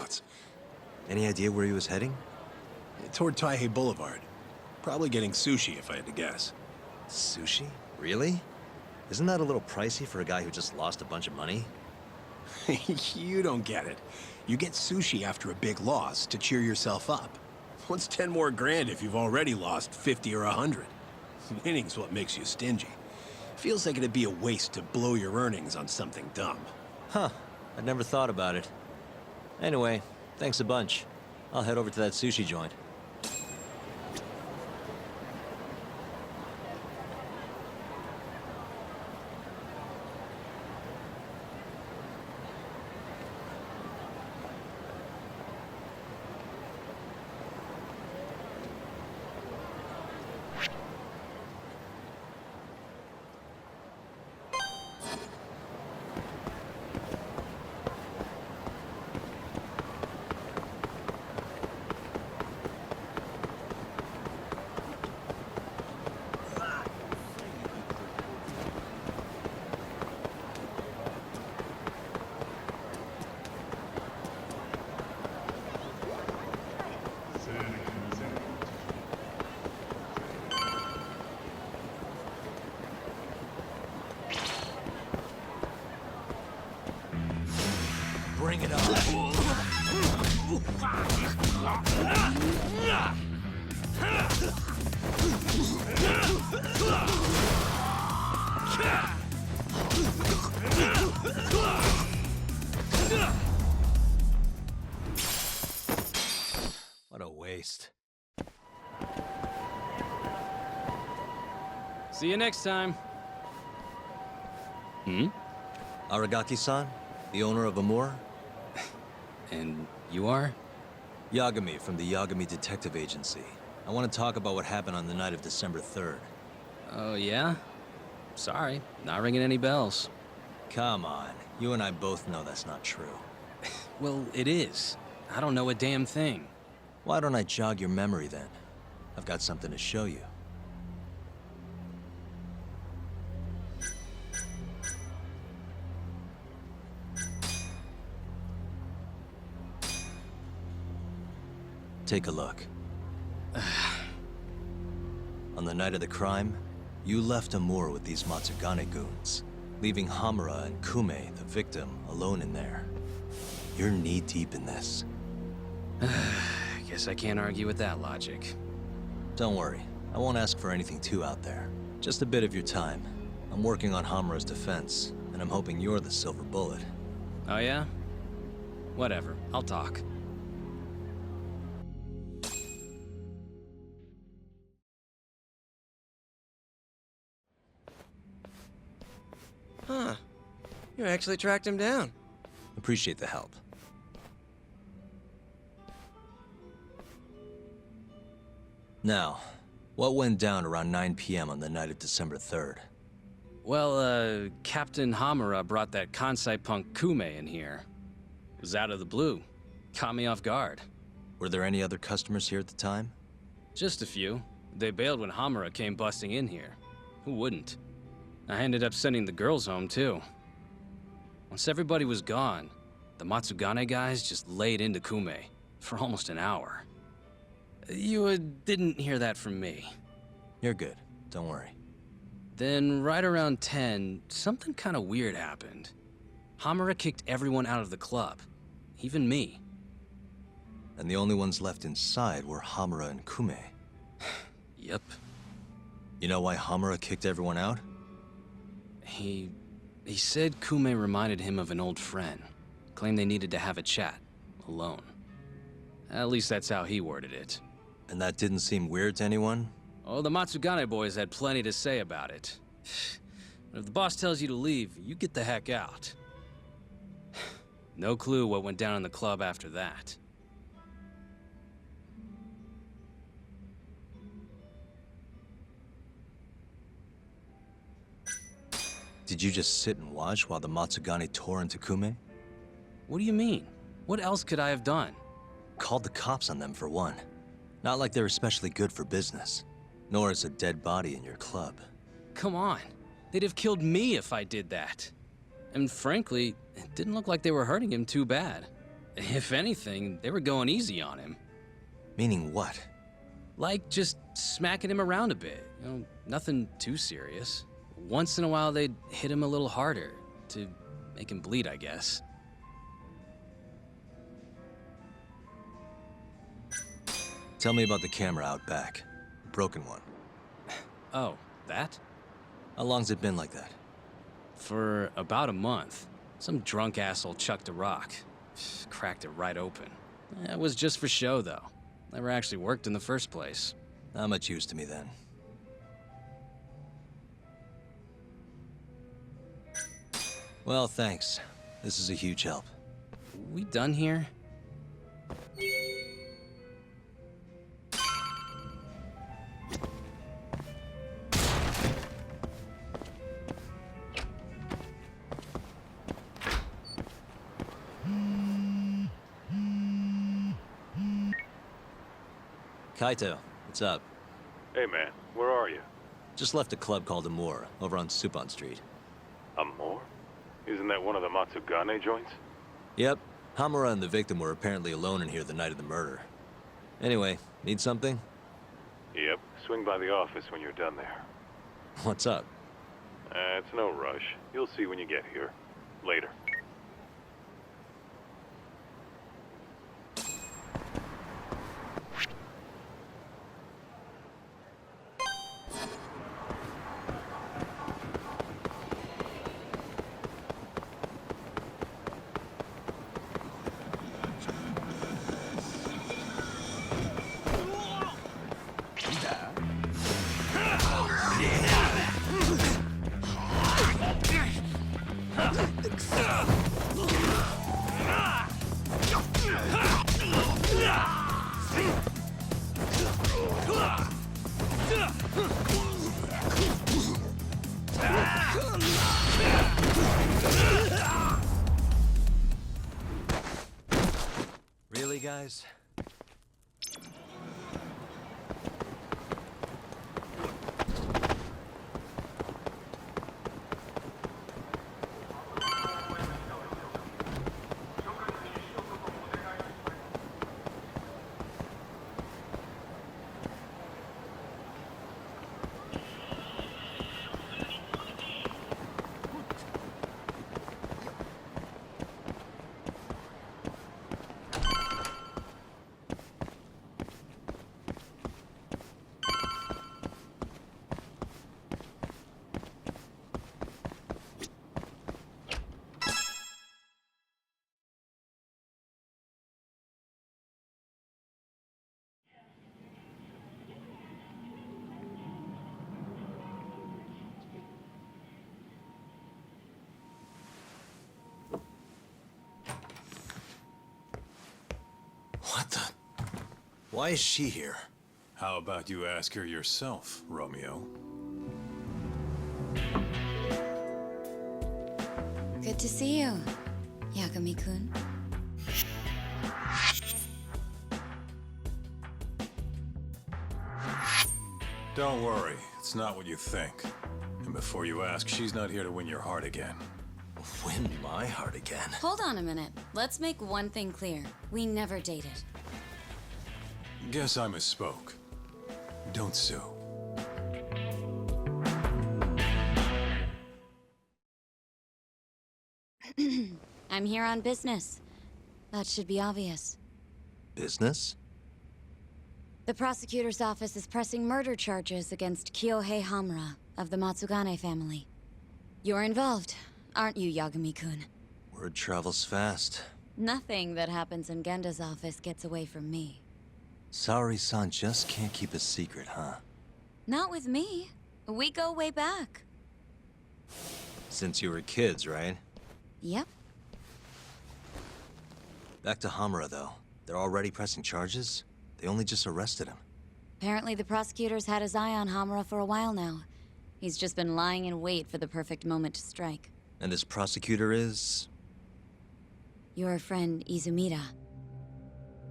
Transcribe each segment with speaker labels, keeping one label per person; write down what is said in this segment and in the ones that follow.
Speaker 1: spots.
Speaker 2: Any idea where he was heading?
Speaker 1: Toward Taihei Boulevard. Probably getting sushi, if I had to guess.
Speaker 2: Sushi? Really? Isn't that a little pricey for a guy who just lost a bunch of money?
Speaker 1: You don't get it. You get sushi after a big loss to cheer yourself up. What's 10 more grand if you've already lost 50 or 100? Winning's what makes you stingy. Feels like it'd be a waste to blow your earnings on something dumb.
Speaker 2: Huh. I'd never thought about it. Anyway, thanks a bunch. I'll head over to that sushi joint. Bring it on. What a waste.
Speaker 3: See you next time.
Speaker 2: Aragaki-san? The owner of Amur?
Speaker 3: And you are?
Speaker 2: Yagami from the Yagami Detective Agency. I want to talk about what happened on the night of December 3rd.
Speaker 3: Oh, yeah? Sorry, not ringing any bells.
Speaker 2: Come on, you and I both know that's not true.
Speaker 3: Well, it is. I don't know a damn thing.
Speaker 2: Why don't I jog your memory then? I've got something to show you. Take a look. On the night of the crime, you left Amur with these Matsugane goons, leaving Hamura and Kume, the victim, alone in there. You're knee-deep in this.
Speaker 3: Guess I can't argue with that logic.
Speaker 2: Don't worry, I won't ask for anything too out there. Just a bit of your time. I'm working on Hamura's defense, and I'm hoping you're the silver bullet.
Speaker 3: Oh, yeah? Whatever, I'll talk.
Speaker 4: Huh. You actually tracked him down.
Speaker 2: Appreciate the help. Now, what went down around 9 p.m. on the night of December 3rd?
Speaker 3: Well, Captain Hamura brought that Kansai punk Kume in here. It was out of the blue. Caught me off guard.
Speaker 2: Were there any other customers here at the time?
Speaker 3: Just a few. They bailed when Hamura came busting in here. Who wouldn't? I ended up sending the girls home, too. Once everybody was gone, the Matsugane guys just laid into Kume for almost an hour. You didn't hear that from me.
Speaker 2: You're good. Don't worry.
Speaker 3: Then, right around 10, something kind of weird happened. Hamura kicked everyone out of the club. Even me.
Speaker 2: And the only ones left inside were Hamura and Kume.
Speaker 3: Yep.
Speaker 2: You know why Hamura kicked everyone out?
Speaker 3: He said Kume reminded him of an old friend. Claimed they needed to have a chat. Alone. At least that's how he worded it.
Speaker 2: And that didn't seem weird to anyone?
Speaker 3: Oh, the Matsugane boys had plenty to say about it. But if the boss tells you to leave, you get the heck out. No clue what went down in the club after that.
Speaker 2: Did you just sit and watch while the Matsugane tore into Kume?
Speaker 3: What do you mean? What else could I have done?
Speaker 2: Called the cops on them for one. Not like they're especially good for business. Nor is a dead body in your club.
Speaker 3: Come on. They'd have killed me if I did that. And frankly, it didn't look like they were hurting him too bad. If anything, they were going easy on him.
Speaker 2: Meaning what?
Speaker 3: Like, just smacking him around a bit. You know, nothing too serious. Once in a while, they'd hit him a little harder, to make him bleed, I guess.
Speaker 2: Tell me about the camera out back. Broken one.
Speaker 3: Oh, that?
Speaker 2: How long's it been like that?
Speaker 3: For about a month. Some drunk asshole chucked a rock. Cracked it right open. It was just for show, though. Never actually worked in the first place.
Speaker 2: Not much use to me then. Well, thanks. This is a huge help.
Speaker 3: We done here?
Speaker 2: Kaito, what's up?
Speaker 5: Hey man, where are you?
Speaker 2: Just left a club called Amor, over on Supon Street.
Speaker 5: Amor? Isn't that one of the Matsugane joints?
Speaker 2: Yep, Hamura and the victim were apparently alone in here the night of the murder. Anyway, need something?
Speaker 5: Yep, swing by the office when you're done there.
Speaker 2: What's up?
Speaker 5: It's no rush. You'll see when you get here. Later.
Speaker 2: Really, guys? What the? Why is she here?
Speaker 6: How about you ask her yourself, Romeo?
Speaker 7: Good to see you, Yagami-kun.
Speaker 6: Don't worry, it's not what you think. And before you ask, she's not here to win your heart again.
Speaker 2: Win my heart again.
Speaker 7: Hold on a minute. Let's make one thing clear. We never dated.
Speaker 6: Guess I misspoke. Don't sue.
Speaker 7: I'm here on business. That should be obvious.
Speaker 2: Business?
Speaker 7: The prosecutor's office is pressing murder charges against Kyohei Hamura of the Matsugane family. You're involved, aren't you, Yagami-kun?
Speaker 2: Word travels fast.
Speaker 7: Nothing that happens in Genda's office gets away from me.
Speaker 2: Saori-san just can't keep a secret, huh?
Speaker 7: Not with me. We go way back.
Speaker 2: Since you were kids, right?
Speaker 7: Yep.
Speaker 2: Back to Hamura, though. They're already pressing charges? They only just arrested him.
Speaker 7: Apparently the prosecutor's had his eye on Hamura for a while now. He's just been lying in wait for the perfect moment to strike.
Speaker 2: And his prosecutor is...
Speaker 7: Your friend Izumida.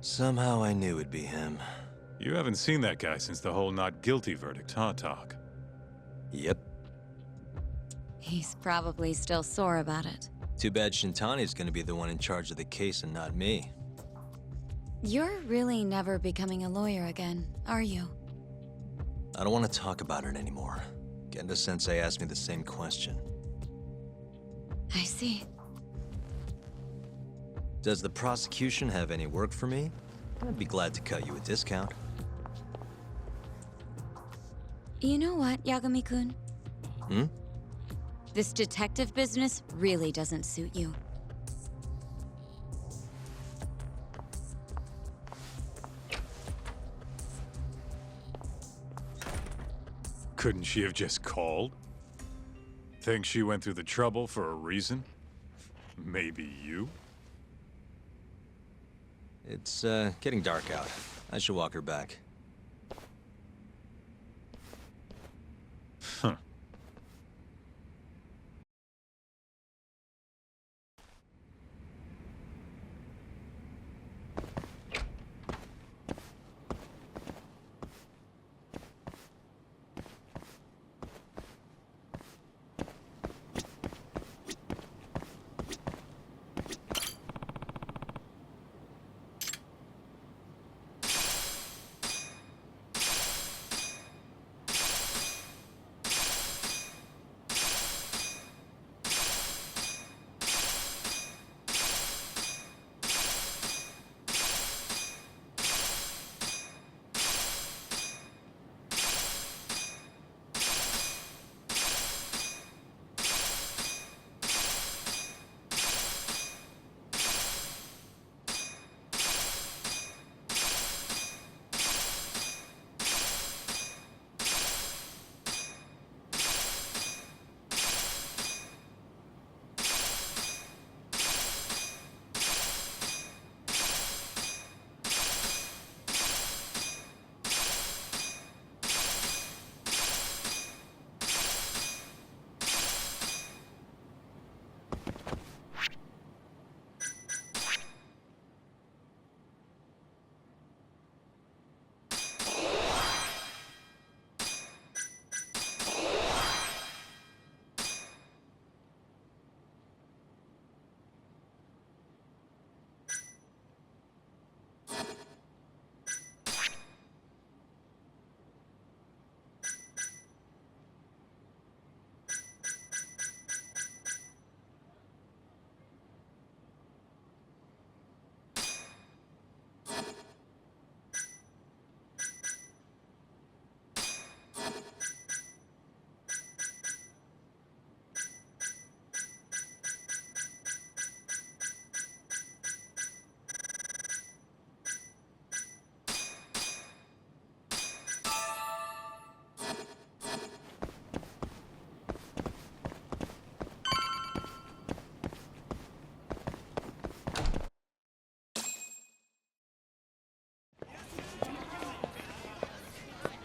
Speaker 2: Somehow I knew it'd be him.
Speaker 6: You haven't seen that guy since the whole not guilty verdict, huh, Talk?
Speaker 2: Yep.
Speaker 7: He's probably still sore about it.
Speaker 2: Too bad Shintani's gonna be the one in charge of the case and not me.
Speaker 7: You're really never becoming a lawyer again, are you?
Speaker 2: I don't want to talk about it anymore. Genda-sensei asked me the same question.
Speaker 7: I see.
Speaker 2: Does the prosecution have any work for me? I'd be glad to cut you a discount.
Speaker 7: You know what, Yagami-kun?
Speaker 2: Hmm?
Speaker 7: This detective business really doesn't suit you.
Speaker 6: Couldn't she have just called? Think she went through the trouble for a reason? Maybe you?
Speaker 2: It's, getting dark out. I should walk her back.
Speaker 6: Huh.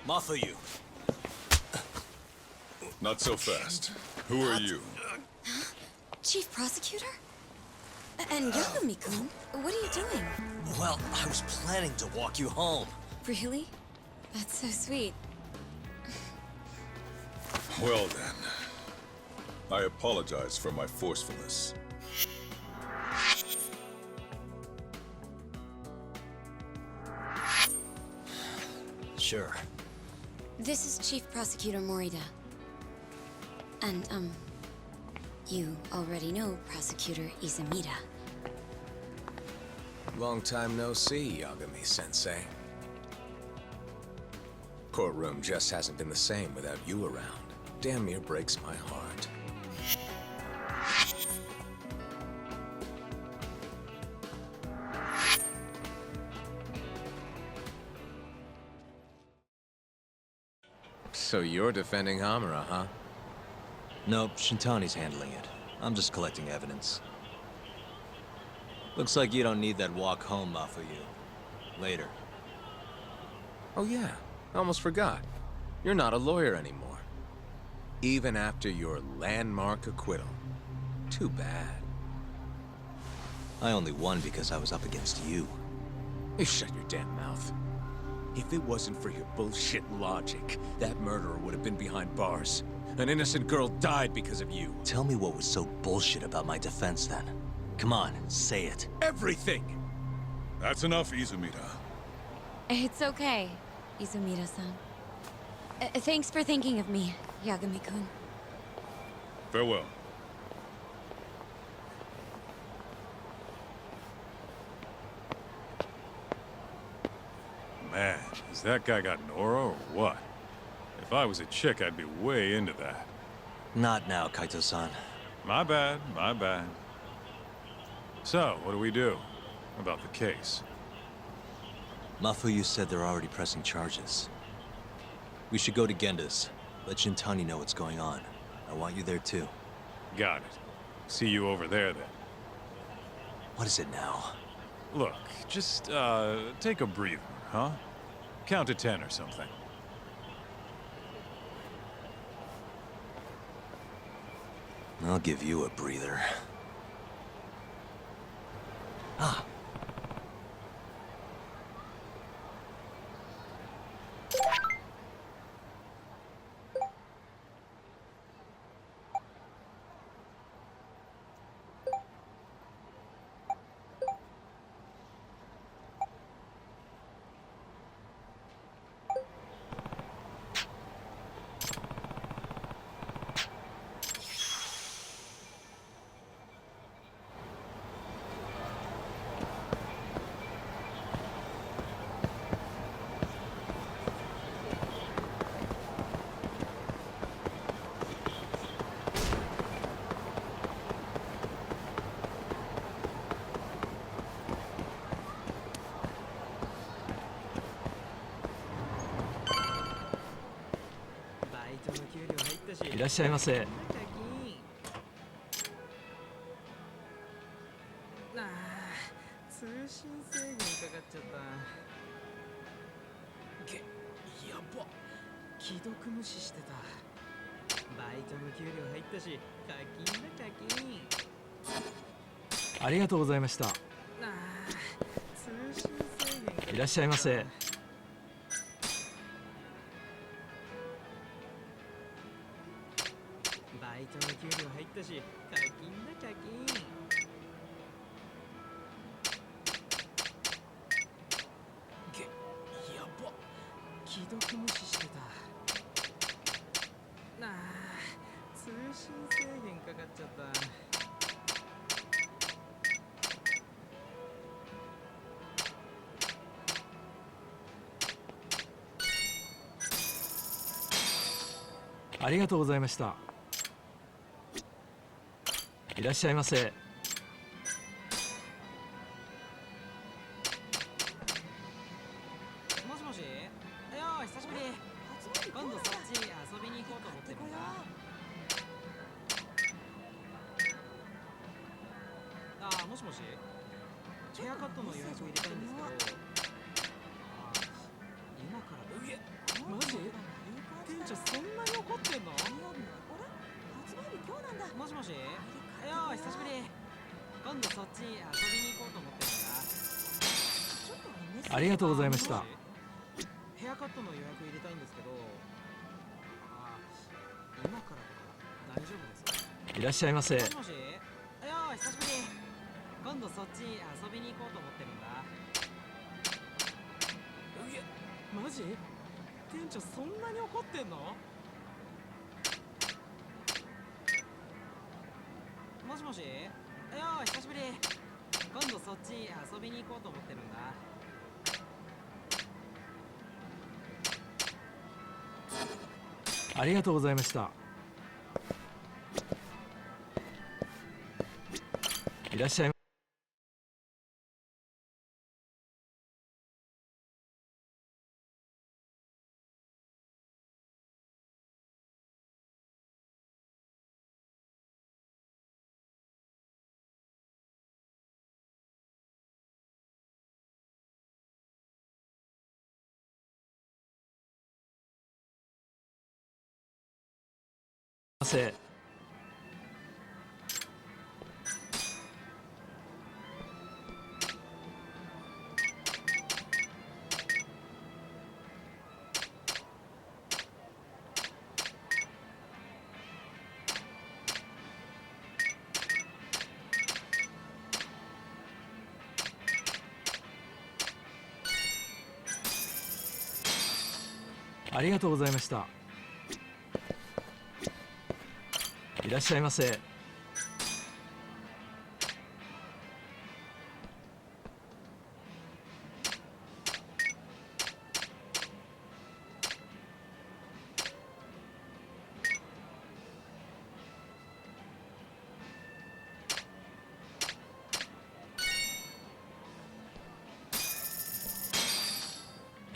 Speaker 2: Mafuyu.
Speaker 8: Not so fast. Who are you?
Speaker 7: Chief Prosecutor? And Yagami-kun, what are you doing?
Speaker 2: Well, I was planning to walk you home.
Speaker 7: Really? That's so sweet.
Speaker 8: Well then. I apologize for my forcefulness.
Speaker 2: Sure.
Speaker 7: This is Chief Prosecutor Morita. And, you already know Prosecutor Izumida.
Speaker 4: Long time no see, Yagami-sensei. Courtroom just hasn't been the same without you around. Damn near breaks my heart. So you're defending Hamura, huh?
Speaker 2: Nope, Shintani's handling it. I'm just collecting evidence. Looks like you don't need that walk home, Mafuyu. Later.
Speaker 4: Oh yeah, I almost forgot. You're not a lawyer anymore. Even after your landmark acquittal. Too bad.
Speaker 2: I only won because I was up against you.
Speaker 4: You shut your damn mouth. If it wasn't for your bullshit logic, that murderer would have been behind bars. An innocent girl died because of you.
Speaker 2: Tell me what was so bullshit about my defense then. Come on, say it.
Speaker 4: Everything!
Speaker 8: That's enough, Izumida.
Speaker 7: It's okay, Izumida-san. Thanks for thinking of me, Yagami-kun.
Speaker 8: Farewell.
Speaker 6: Man, has that guy got Nora or what? If I was a chick, I'd be way into that.
Speaker 2: Not now, Kaito-san.
Speaker 6: My bad, my bad. So, what do we do about the case?
Speaker 2: Mafuyu said they're already pressing charges. We should go to Genda's. Let Shintani know what's going on. I want you there too.
Speaker 6: Got it. See you over there then.
Speaker 2: What is it now?
Speaker 6: Look, just, take a breather, huh? Count to 10 or something.
Speaker 2: I'll give you a breather. Ah.
Speaker 9: いらっしゃいませ。通信制限かかっちゃった。やば。既読無視してた。バイトの給料入ったし、課金だ課金。ありがとうございました。通信制限。いらっしゃいませ。バイトの給料入ったし、課金だ課金。やば。既読無視してた。通信制限かかっちゃった。ありがとうございました。いらっしゃいませ。もしもし。よー、久しぶり。今度そっち遊びに行こうと思ってるんだ。もしもし。ヘアカットの予約入れたいんですけど。今から。マジ？店長そんなに怒ってんの？もしもし。よー、久しぶり。今度そっち遊びに行こうと思ってるんだ。ありがとうございました。ヘアカットの予約入れたいんですけど。今からとか大丈夫ですか？いらっしゃいませ。もしもし。よー、久しぶり。今度そっち遊びに行こうと思ってるんだ。マジ？店長そんなに怒ってんの？もしもし。よー、久しぶり。今度そっち遊びに行こうと思ってるんだ。ありがとうございました。いらっしゃい。せ。ありがとうございました。いらっしゃいませ。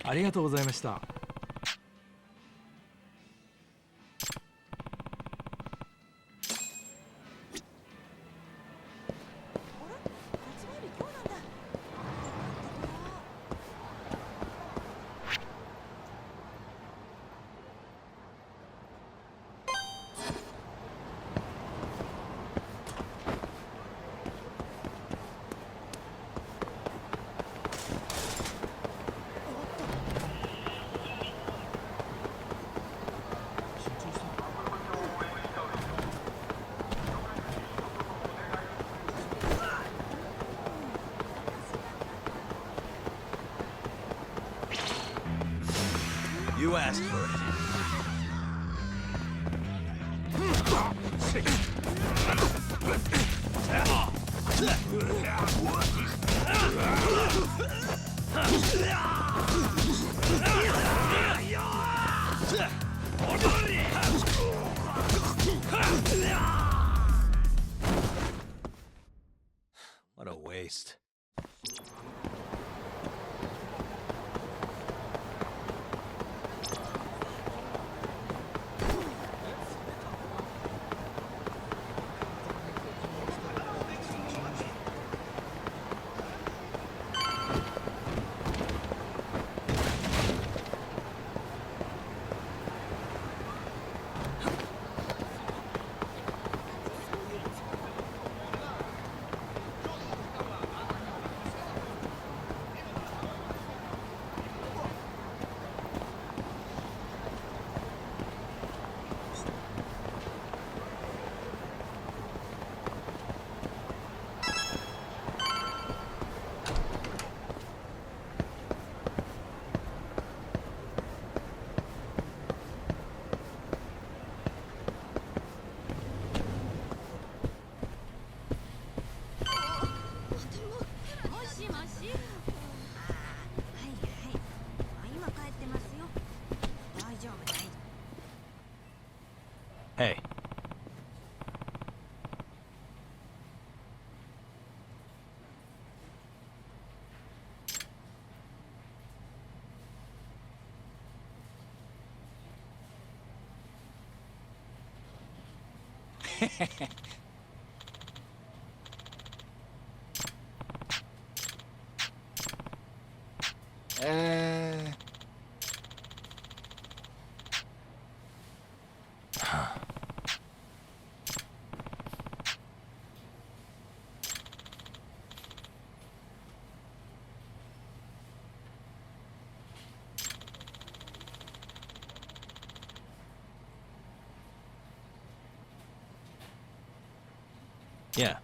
Speaker 9: ありがとうございました。
Speaker 2: You asked for it. What a waste. Hey. Yeah.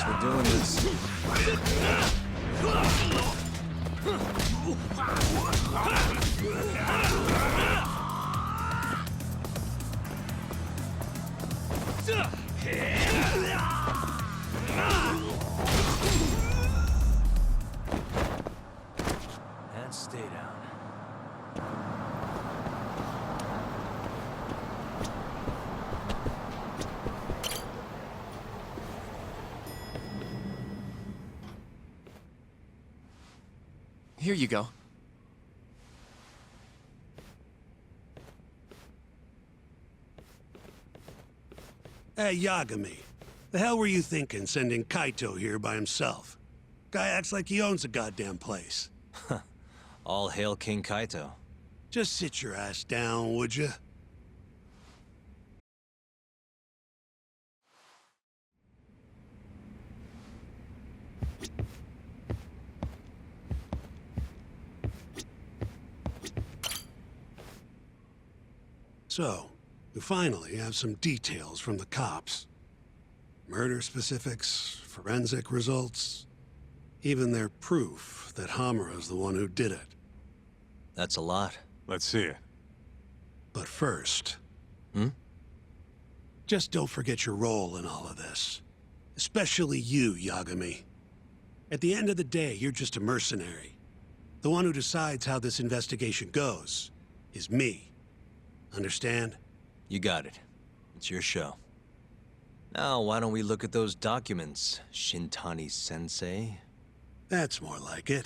Speaker 2: Guess we're doing this. And stay down.
Speaker 10: Here you go.
Speaker 11: Hey, Yagami. The hell were you thinking sending Kaito here by himself? Guy acts like he owns the goddamn place.
Speaker 2: All hail King Kaito.
Speaker 11: Just sit your ass down, would you? So, we finally have some details from the cops. Murder specifics, forensic results, even their proof that Hamura's the one who did it.
Speaker 2: That's a lot.
Speaker 6: Let's see it.
Speaker 11: But first...
Speaker 2: Hmm?
Speaker 11: Just don't forget your role in all of this. Especially you, Yagami. At the end of the day, you're just a mercenary. The one who decides how this investigation goes is me. Understand?
Speaker 2: You got it. It's your show. Now, why don't we look at those documents, Shintani-sensei?
Speaker 11: That's more like it.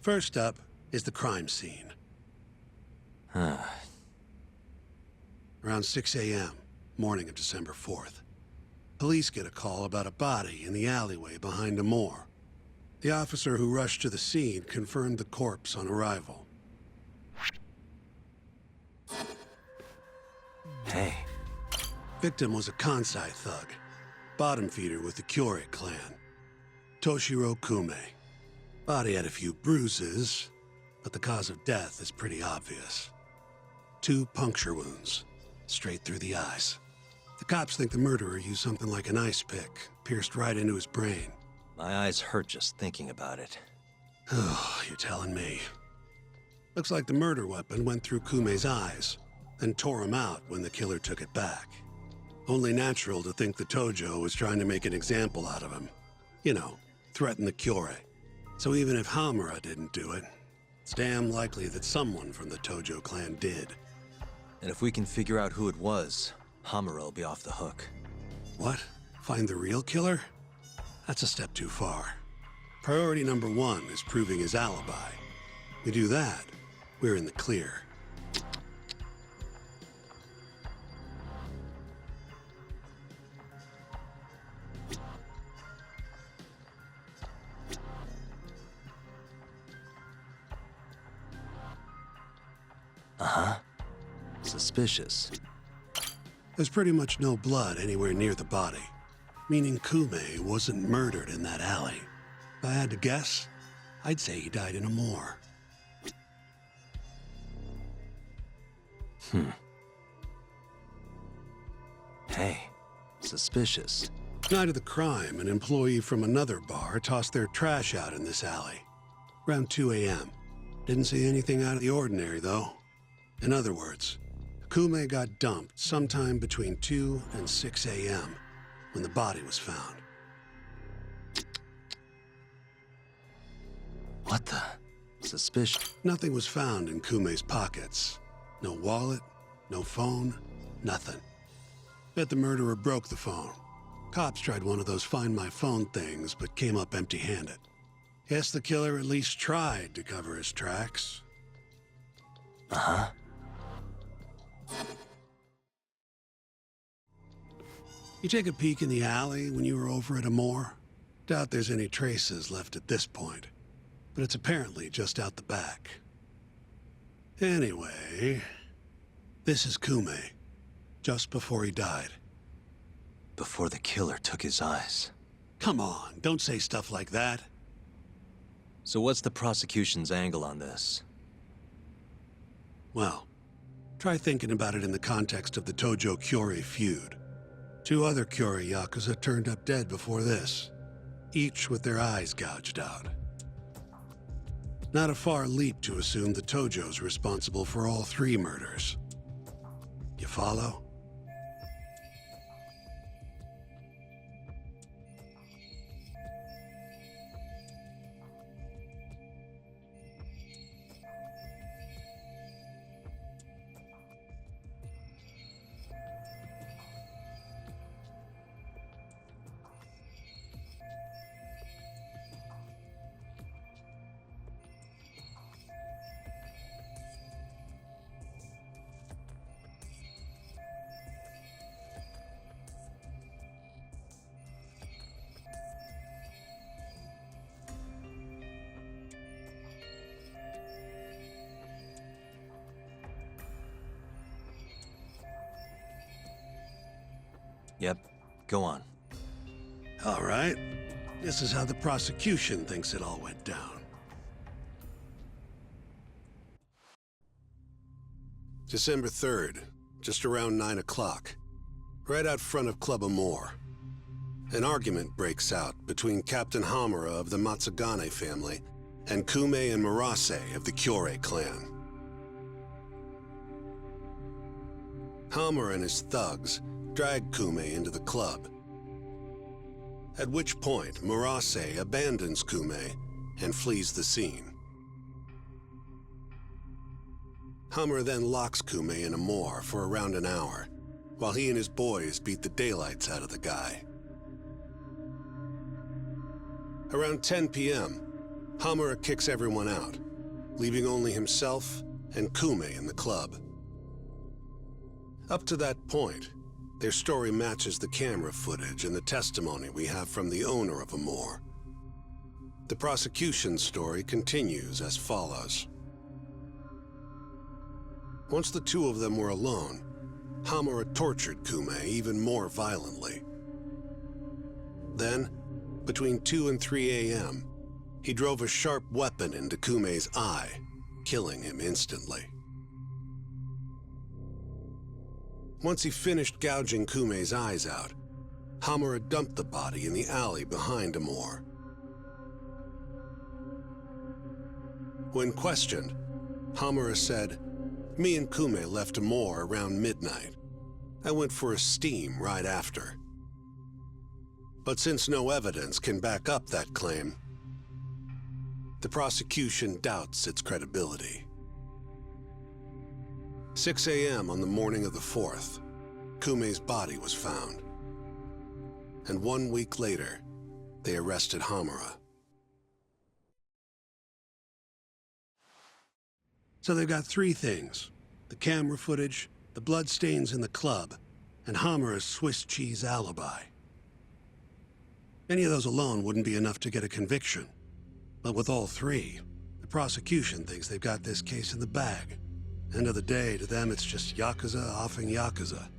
Speaker 11: First up is the crime scene. Around 6 a.m., morning of December 4th. Police get a call about a body in the alleyway behind a moor. The officer who rushed to the scene confirmed the corpse on arrival.
Speaker 2: Hey.
Speaker 11: Victim was a Kansai thug, bottom feeder with the Kyorei clan. Toshiro Kume. Body had a few bruises, but the cause of death is pretty obvious. 2 puncture wounds, straight through the eyes. The cops think the murderer used something like an ice pick, pierced right into his brain.
Speaker 2: My eyes hurt just thinking about it.
Speaker 11: Oh, you're telling me. Looks like the murder weapon went through Kume's eyes, then tore him out when the killer took it back. Only natural to think the Tojo was trying to make an example out of him. You know, threaten the Kyorei. So even if Hamura didn't do it, it's damn likely that someone from the Tojo clan did.
Speaker 2: And if we can figure out who it was, Hamura will be off the hook.
Speaker 11: What? Find the real killer? That's a step too far. Priority number 1 is proving his alibi. We do that, we're in the clear.
Speaker 2: Uh-huh. Suspicious.
Speaker 11: There's pretty much no blood anywhere near the body, meaning Kume wasn't murdered in that alley. If I had to guess, I'd say he died in a moor.
Speaker 2: Hey, suspicious.
Speaker 11: Night of the crime, an employee from another bar tossed their trash out in this alley. Around 2 a.m. Didn't see anything out of the ordinary, though. In other words, Kume got dumped sometime between 2 and 6 a.m. when the body was found.
Speaker 2: What the? Suspicion.
Speaker 11: Nothing was found in Kume's pockets. No wallet, no phone, nothing. Bet the murderer broke the phone. Cops tried one of those Find My Phone things, but came up empty-handed. Guess the killer at least tried to cover his tracks.
Speaker 2: Uh-huh.
Speaker 11: You take a peek in the alley when you were over at Amore? Doubt there's any traces left at this point, but it's apparently just out the back. Anyway, this is Kume, just before he died.
Speaker 2: Before the killer took his eyes.
Speaker 11: Come on, don't say stuff like that.
Speaker 2: So what's the prosecution's angle on this?
Speaker 11: Well, try thinking about it in the context of the Tojo Kyorei feud. 2 other Kyorei Yakuza turned up dead before this. each with their eyes gouged out. Not a far leap to assume the Tojo's responsible for all 3 murders. You follow?
Speaker 2: Yep, go on.
Speaker 11: All right. This is how the prosecution thinks it all went down. December 3rd, just around 9 o'clock, right out front of Club Amor. An argument breaks out between Captain Hamura of the Matsugane family and Kume and Murase of the Kyorei clan. Hamura and his thugs drag Kume into the club, at which point Murase abandons Kume and flees the scene. Hamura then locks Kume in a moor for around an hour, while he and his boys beat the daylights out of the guy. Around 10 p.m., Hamura kicks everyone out, leaving only himself and Kume in the club. Up to that point, their story matches the camera footage and the testimony we have from the owner of Amor. The prosecution's story continues as follows. Once the 2 of them were alone, Hamura tortured Kume even more violently. Then, between 2 and 3 a.m., he drove a sharp weapon into Kume's eye, killing him instantly. Once he finished gouging Kume's eyes out, Hamura dumped the body in the alley behind Amor. When questioned, Hamura said, "Me and Kume left Amor around midnight. I went for a steam right after." But since no evidence can back up that claim, the prosecution doubts its credibility. 6 a.m. on the morning of the 4th, Kume's body was found. And 1 week later, they arrested Hamura. So they've got 3 things: the camera footage, the bloodstains in the club, and Hamura's Swiss cheese alibi. Any of those alone wouldn't be enough to get a conviction. But with all 3, the prosecution thinks they've got this case in the bag. End of the day, to them it's just Yakuza offing Yakuza.